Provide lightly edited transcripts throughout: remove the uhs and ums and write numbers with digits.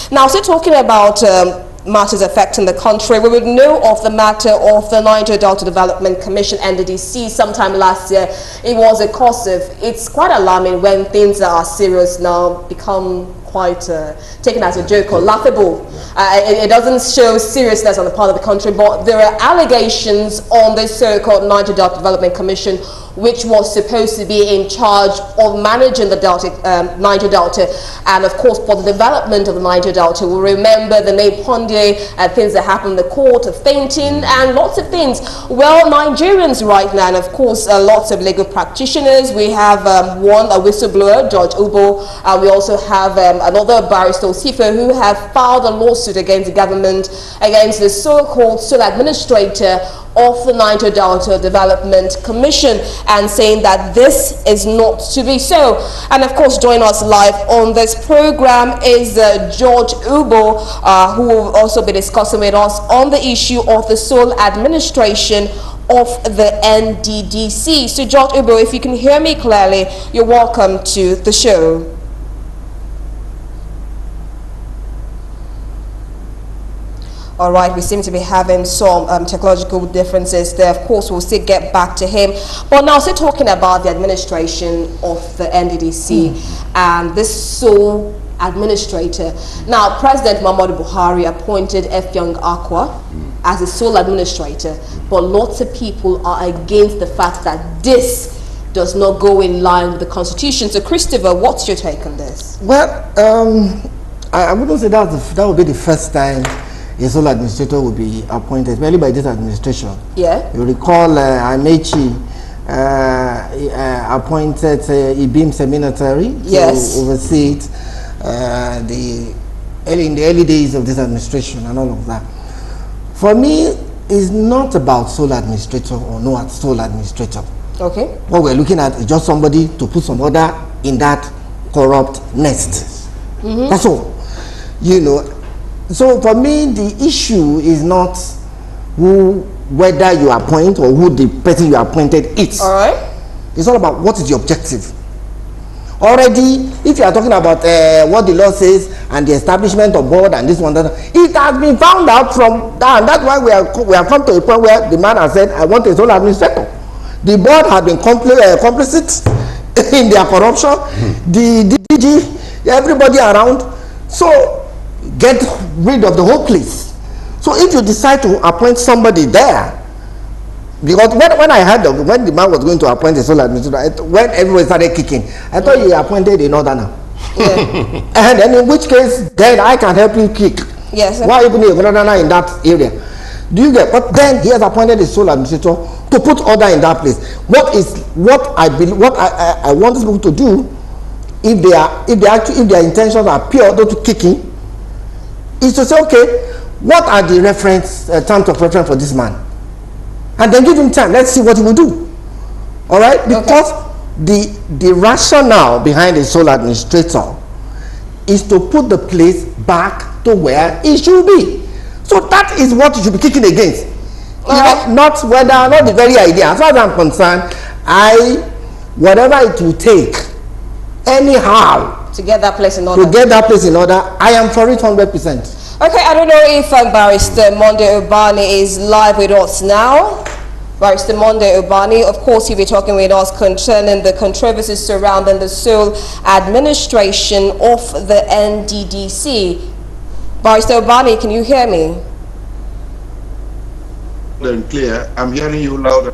Now, still talking about matters affecting the country, we would know of the matter of the Niger Delta Development Commission, NDDC, sometime last year. It was a cause of, it's quite alarming when things that are serious now become quite taken as a joke or laughable. It doesn't show seriousness on the part of the country, but there are allegations on this so-called Niger Delta Development Commission, which was supposed to be in charge of managing the Niger Delta, and of course for the development of the Niger Delta. We remember the name Ponde, things that happened in the court, of fainting, and lots of things. Well, Nigerians right now, and of course lots of legal practitioners. We have a whistleblower, George Ubo. We also have another barrister, Osife, who have filed a lawsuit against the government, against the so-called sole administrator of the Niger Delta Development Commission, and saying that this is not to be so. And of course, join us live on this program is George Ubo, who will also be discussing with us on the issue of the sole administration of the NDDC. So George Ubo, if you can hear me clearly, you're welcome to the show. All right, we seem to be having some technological differences there. Of course, we'll still get back to him. But now, still talking about the administration of the NDDC and this sole administrator. Now, President Muhammadu Buhari appointed Effiong Akwa as the sole administrator, but lots of people are against the fact that this does not go in line with the Constitution. So, Christopher, what's your take on this? Well, I wouldn't say that would be the first time a sole administrator will be appointed, especially by this administration. Yeah. You recall Amechi appointed Ibim Seminatary to oversee it in the early days of this administration and all of that. For me, it's not about sole administrator or no sole administrator. Okay. What we're looking at is just somebody to put some order in that corrupt nest. That's all. You know. So for me, the issue is not whether you appoint or who the person you appointed is. All right. It's all about what is the objective. Already, if you are talking about what the law says and the establishment of board and this one, that, it has been found out from that. And that's why we have come to a point where the man has said, I want a sole administrator. The board has been complicit in their corruption. The DG, everybody around. So get rid of the whole place. So if you decide to appoint somebody there, because when I heard of when the man was going to appoint a sole administrator, when everybody started kicking, I thought you appointed a northerner. Yeah. And in which case, then I can help you kick. Yes. Why even a northerner in that area? Do you get? But then he has appointed a sole administrator to put order in that place. What I want these people to do, if their intentions are pure, not to kicking, is to say, okay, what are the terms of reference for this man? And then give him time. Let's see what he will do. All right? Because the rationale behind the sole administrator is to put the place back to where it should be. So that is what you should be kicking against. Not the very idea. As far as I'm concerned, whatever it will take, anyhow, to get that place in order. I am for it 100%. Okay, I don't know if Barrister Monday Obani is live with us now. Barrister Monday Obani, of course, he'll be talking with us concerning the controversies surrounding the sole administration of the NDDC. Barrister Obani, can you hear me? Loud and clear. I'm hearing you loud.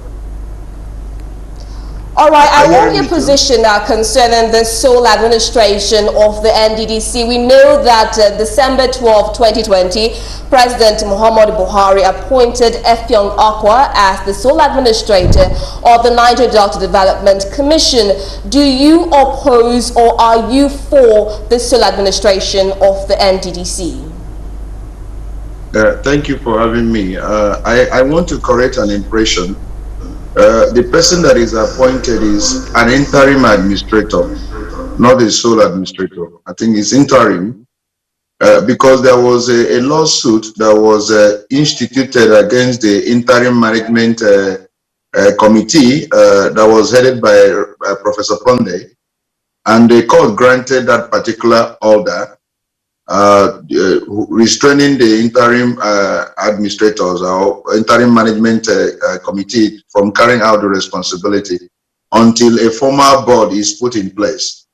All right, I want your position now concerning the sole administration of the NDDC. We know that December 12, 2020, President Muhammadu Buhari appointed Effiong Akwa as the sole administrator of the Niger Delta Development Commission. Do you oppose or are you for the sole administration of the NDDC? Thank you for having me. I want to correct an impression. The person that is appointed is an interim administrator, not a sole administrator. I think it's interim because there was a lawsuit that was instituted against the interim management committee that was headed by Professor Ponde, and the court granted that particular order restraining the interim administrators or interim management committee from carrying out the responsibility until a formal board is put in place.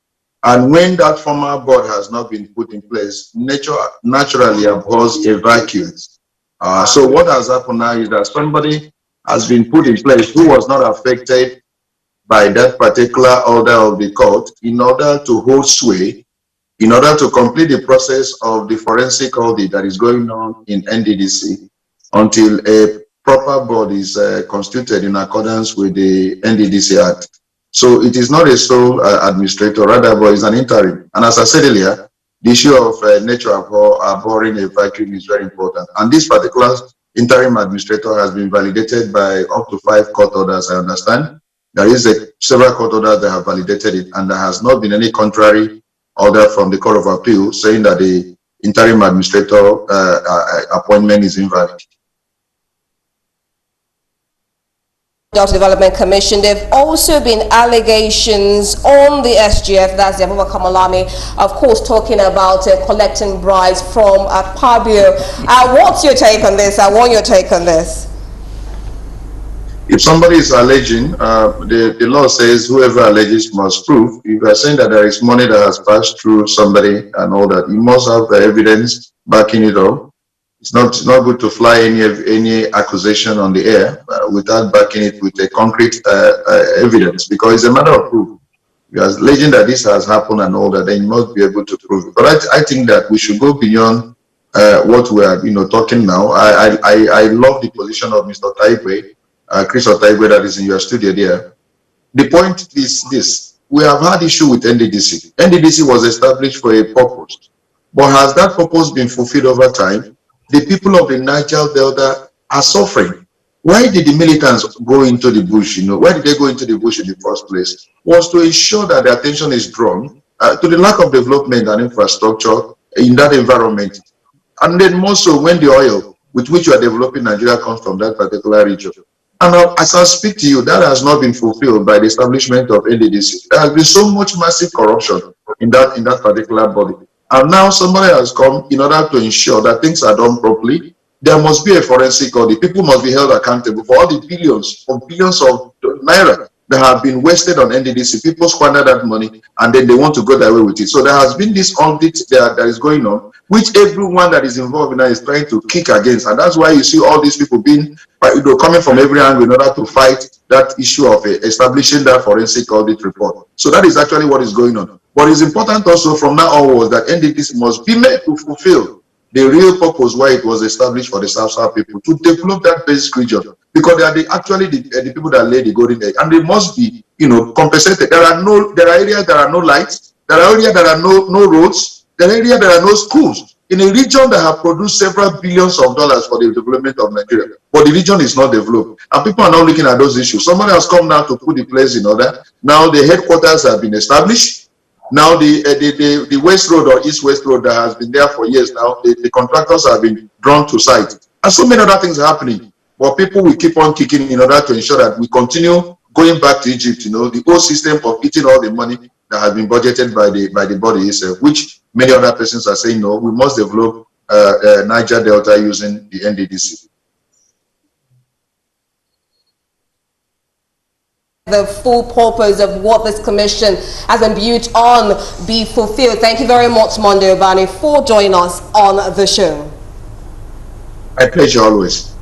And when that formal board has not been put in place, nature naturally abhors a vacuum. So what has happened now is that somebody has been put in place who was not affected by that particular order of the court in order to hold sway, in order to complete the process of the forensic audit that is going on in NDDC until a proper board is constituted in accordance with the NDDC Act. So it is not a sole administrator, rather, but it's an interim. And as I said earlier, the issue of nature abhorring a vacuum is very important. And this particular interim administrator has been validated by up to 5 court orders, I understand. There is several court orders that have validated it, and there has not been any contrary order from the Court of Appeal saying that the interim administrator appointment is invalid. Delta Development Commission, there have also been allegations on the SGF, that's the Abubakar Malami, of course, talking about collecting bribes from Pabio. What's your take on this? I want your take on this. If somebody is alleging, the law says whoever alleges must prove. If you are saying that there is money that has passed through somebody and all that, you must have the evidence backing it up. It's not good to fly any accusation on the air without backing it with a concrete evidence, because it's a matter of proof. If you are alleging that this has happened and all that, then you must be able to prove it. But I think that we should go beyond what we are talking now. I love the position of Mr. Taigwe. Chris Otaigwe, that is in your studio there. The point is this: we have had issue with NDDC. NDDC was established for a purpose, but has that purpose been fulfilled over time? The people of the Niger Delta are suffering. Why did the militants go into the bush? Why did they go into the bush in the first place? Was to ensure that the attention is drawn to the lack of development and infrastructure in that environment, and then more so when the oil with which you are developing Nigeria comes from that particular region. And as I speak to you, that has not been fulfilled by the establishment of NDDC. There has been so much massive corruption in that particular body. And now somebody has come in order to ensure that things are done properly. There must be a forensic audit. People must be held accountable for all the billions of naira that have been wasted on NDDC. People squander that money and then they want to go their way with it. So there has been this audit that is going on, which everyone that is involved in that is trying to kick against. And that's why you see all these people being coming from every angle in order to fight that issue of establishing that forensic audit report. So that is actually what is going on. But it's important also from now onwards that NDDC must be made to fulfill the real purpose why it was established for the South people, to develop that basic region, because they are actually the people that lay the golden egg, and they must be compensated. There are areas that are no lights, there are areas that are no roads, there are areas that are no schools in a region that have produced several billions of dollars for the development of Nigeria, but the region is not developed, and people are not looking at those issues. Somebody has come now to put the place in order. Now the headquarters have been established. Now the West Road or East-West Road that has been there for years now, the contractors have been drawn to site. And so many other things are happening. But people will keep on kicking in order to ensure that we continue going back to Egypt, the whole system of eating all the money that has been budgeted by the body itself, which many other persons are saying, no, we must develop Niger Delta using the NDDC. The full purpose of what this commission has been built on be fulfilled. Thank you very much, Monday Obani, for joining us on the show. My pleasure always.